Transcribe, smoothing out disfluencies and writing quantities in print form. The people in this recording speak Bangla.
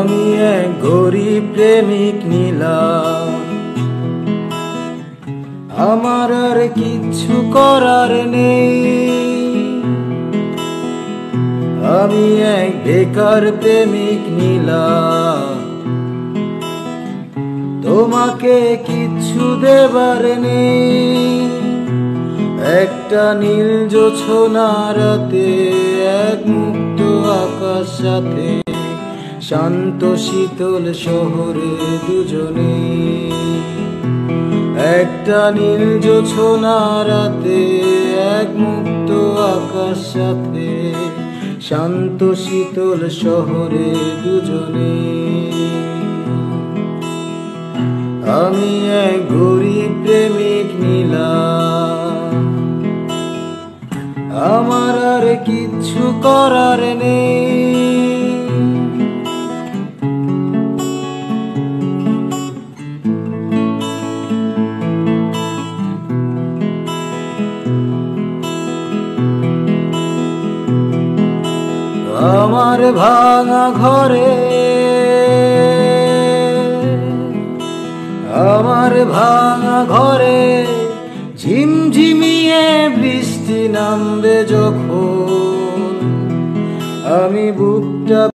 আমি এক গরিব প্রেমিক নীলা, আমার আর কিচ্ছু করার নেই। আমি এক বেকার প্রেমিক নীলা, তোমাকে কিচ্ছু দেবার নেই। একটা নীল জোছনা রাতে, এক মুক্ত আকাশ সাথে, শান্ত শীতল শহরে দুজনে। একটা নীল জোছনা রাতে, এক মুক্ত আকাশ সাথে, শান্ত শীতল শহরে দুজনে। আমি এক গরিব প্রেমিক নীলা, আমার আর কিচ্ছু করার নেই। আমার ভাঙা ঘরে, আমার ভাঙা ঘরে ঝিমঝিমিয়ে বৃষ্টি নামবে যখন, আমি বুকটা